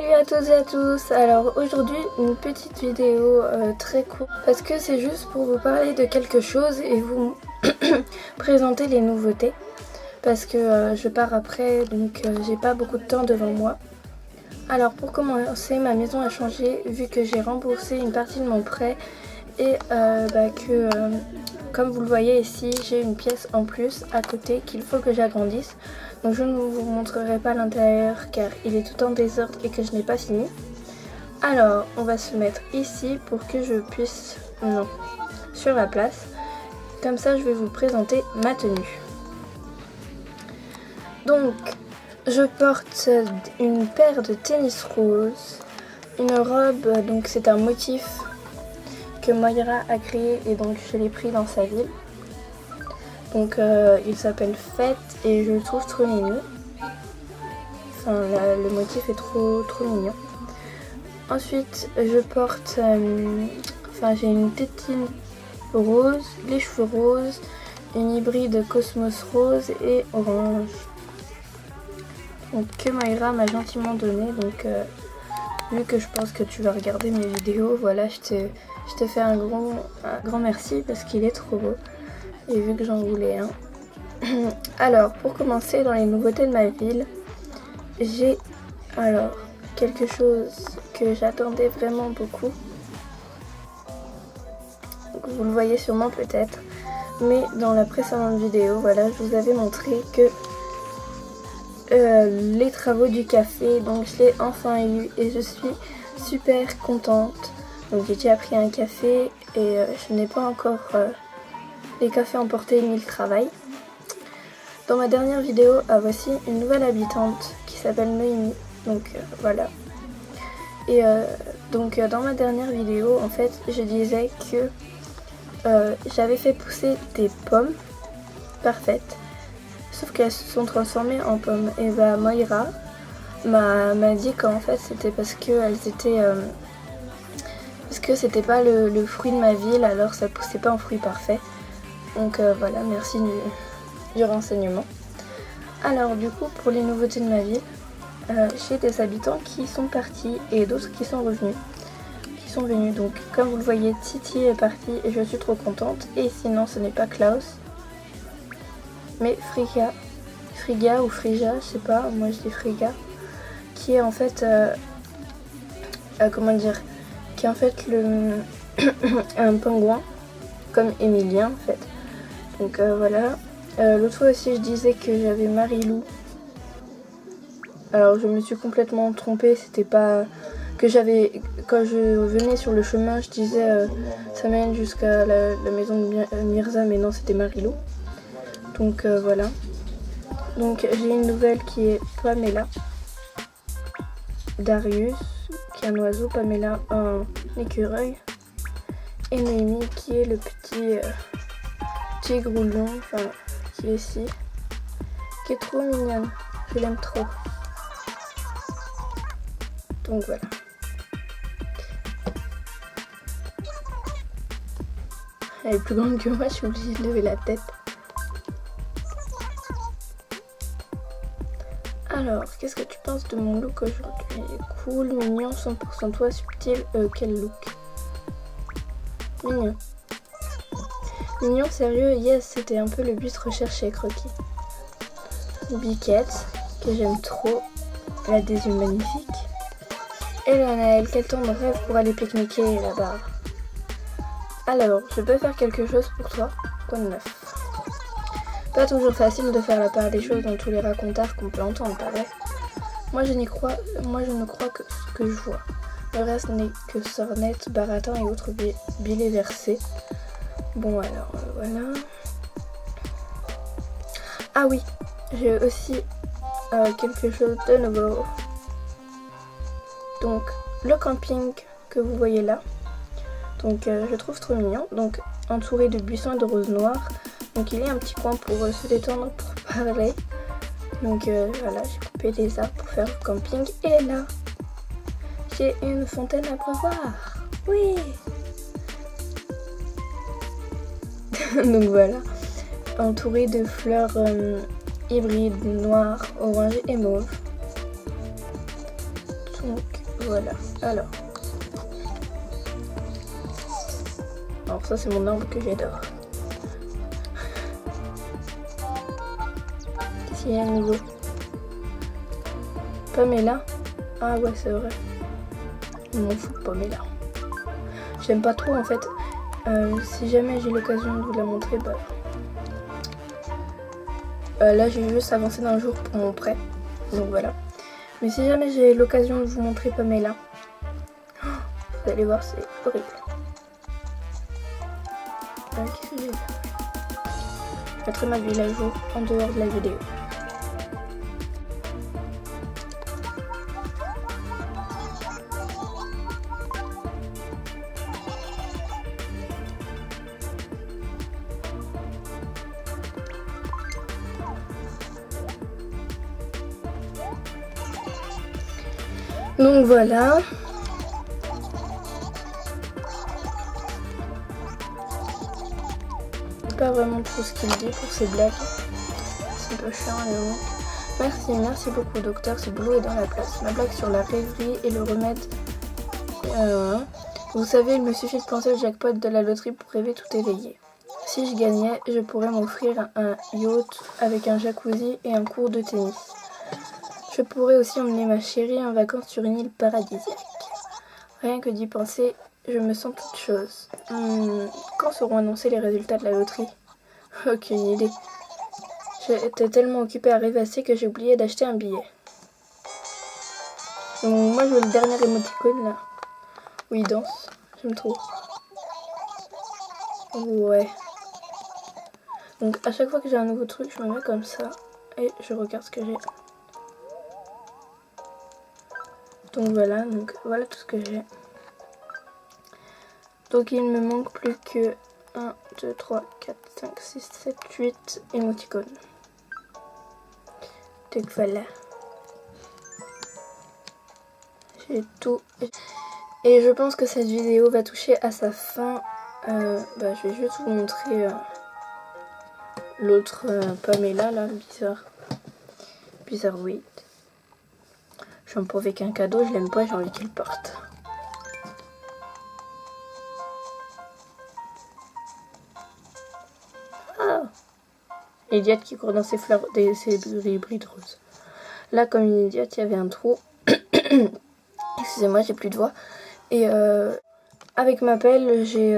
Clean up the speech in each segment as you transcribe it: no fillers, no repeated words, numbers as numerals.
Salut à toutes et à tous. Alors aujourd'hui une petite vidéo très courte parce que c'est juste pour vous parler de quelque chose et vous présenter les nouveautés parce que je pars après, donc j'ai pas beaucoup de temps devant moi. Alors pour commencer, ma maison a changé vu que j'ai remboursé une partie de mon prêt et comme vous le voyez ici, j'ai une pièce en plus à côté qu'il faut que j'agrandisse. Donc je ne vous montrerai pas l'intérieur car il est tout en désordre et que je n'ai pas fini. Alors on va se mettre ici pour que je puisse... Non, sur la place. Comme ça je vais vous présenter ma tenue. Donc je porte une paire de tennis rose, une robe, donc c'est un motif que Moira a créé et donc je l'ai pris dans sa ville. Donc il s'appelle Fête et je le trouve trop mignon. Enfin le motif est trop mignon. Ensuite je porte, j'ai une tétine rose, les cheveux roses, une hybride cosmos rose et orange. Donc que Moira m'a gentiment donné, donc vu que je pense que tu vas regarder mes vidéos, voilà, je te fais un grand merci parce qu'il est trop beau. Et vu que j'en voulais un. Alors pour commencer dans les nouveautés de ma ville, j'ai alors quelque chose que j'attendais vraiment beaucoup. Vous le voyez sûrement peut-être. Mais dans la précédente vidéo, voilà, je vous avais montré que les travaux du café, donc je l'ai enfin eu et je suis super contente. Donc j'ai déjà pris un café et je n'ai pas encore les cafés emportés ni le travail. Dans ma dernière vidéo, voici une nouvelle habitante qui s'appelle Noémie. Donc voilà. Et donc dans ma dernière vidéo, en fait, je disais que j'avais fait pousser des pommes parfaites. Sauf qu'elles se sont transformées en pommes. Et bah Moira m'a dit qu'en fait c'était parce qu'elles étaient... parce que c'était pas le fruit de ma ville, alors ça poussait pas en fruit parfait. Donc voilà, merci du renseignement. Alors du coup, pour les nouveautés de ma ville, j'ai des habitants qui sont partis et d'autres qui sont revenus. Qui sont venus. Donc comme vous le voyez, Titi est partie et je suis trop contente. Et sinon, ce n'est pas Klaus, mais Friga ou Frija, je sais pas, moi je dis Friga, qui est en fait, comment dire, qui est en fait un pingouin, comme Emilien en fait. Donc voilà. L'autre fois aussi je disais que j'avais Marilou. Alors je me suis complètement trompée, c'était pas que j'avais... Quand je venais sur le chemin je disais ça mène jusqu'à la maison de Mirza, mais non c'était Marilou. Donc voilà. Donc j'ai une nouvelle qui est Pamela. Darius qui est un oiseau, Pamela un écureuil. Et Noémie qui est le petit tigre ou lion, enfin qui est ici, qui est trop mignonne, je l'aime trop. Donc voilà. Elle est plus grande que moi, je suis obligée de lever la tête. Alors, qu'est-ce que tu penses de mon look aujourd'hui? Cool, mignon, 100% toi, subtil, quel look? Mignon. Mignon, sérieux, yes, c'était un peu le but recherché, Croquis. Biquette, que j'aime trop. Elle a des yeux magnifiques. Et Lanaël, quel temps de rêve pour aller pique-niquer là-bas. Alors, je peux faire quelque chose pour toi? Quoi de neuf? Pas toujours facile de faire la part des choses dans tous les racontards qu'on peut entendre, pas vrai? Moi je ne crois que ce que je vois. Le reste n'est que sornettes, baratins et autres billets versés. Bon alors, voilà. Ah oui, j'ai aussi quelque chose de nouveau. Donc, le camping que vous voyez là. Donc, je trouve trop mignon. Donc, entouré de buissons et de roses noires. Donc, il y a un petit coin pour se détendre, pour parler. Donc, voilà, j'ai coupé des arbres pour faire le camping. Et là, j'ai une fontaine à boire. Oui! Donc voilà, entouré de fleurs hybrides, noires, orange et mauve. Donc Voilà, alors ça c'est mon arbre que j'adore. Qu'est-ce qu'il y a à nouveau? Pamela? Ah ouais, c'est vrai. Je m'en fous de Pamela. J'aime pas trop en fait. Si jamais j'ai l'occasion de vous la montrer, bah... là j'ai juste avancé d'un jour pour mon prêt. Donc voilà. Mais si jamais j'ai l'occasion de vous montrer Pamela, vous allez voir, c'est horrible. Qu'est-ce que j'ai fait? Je mettrai ma ville à jour en dehors de la vidéo. Donc voilà. Pas vraiment trop ce qu'il dit pour ses blagues. C'est un peu chiant, mais bon. Merci beaucoup docteur, ce boulot est dans la place. Ma blague sur la rêverie et le remède. Vous savez, il me suffit de penser au jackpot de la loterie pour rêver tout éveillé. Si je gagnais, je pourrais m'offrir un yacht avec un jacuzzi et un cours de tennis. Je pourrais aussi emmener ma chérie en vacances sur une île paradisiaque. Rien que d'y penser, je me sens toute chose. Quand seront annoncés les résultats de la loterie? Aucune idée. J'étais tellement occupée à rêvasser que j'ai oublié d'acheter un billet. Donc moi je veux le dernier émoticône là. Où il danse. J'aime trop. Ouais. Donc à chaque fois que j'ai un nouveau truc, je me mets comme ça. Et je regarde ce que j'ai. Donc voilà tout ce que j'ai. Donc il me manque plus que 1, 2, 3, 4, 5, 6, 7, 8 émoticônes. Donc voilà. J'ai tout. Et je pense que cette vidéo va toucher à sa fin. Je vais juste vous montrer l'autre Pamela là, bizarre oui. Je suis un peu avec un cadeau, je l'aime pas, j'ai envie qu'il parte. Ah, l'idiote qui court dans ses fleurs, ses hybrides roses. Là, comme une idiote, il y avait un trou. Excusez-moi, j'ai plus de voix. Et avec ma pelle, j'ai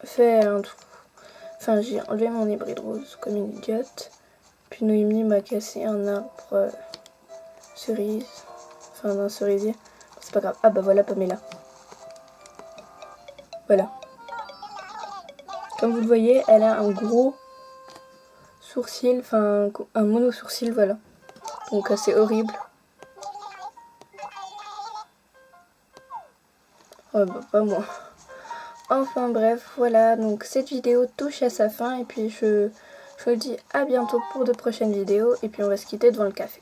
fait un trou. Enfin, j'ai enlevé mon hybride rose comme une idiote. Puis Noémie m'a cassé un arbre cerise. Enfin, un cerisier. C'est pas grave. Ah bah voilà Pamela. Voilà. Comme vous le voyez, elle a un gros sourcil. Enfin, un mono-sourcil, voilà. Donc c'est horrible. Oh bah pas moi. Enfin bref, voilà, donc cette vidéo touche à sa fin et puis je vous dis à bientôt pour de prochaines vidéos et puis on va se quitter devant le café.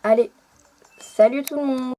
Allez, salut tout le monde!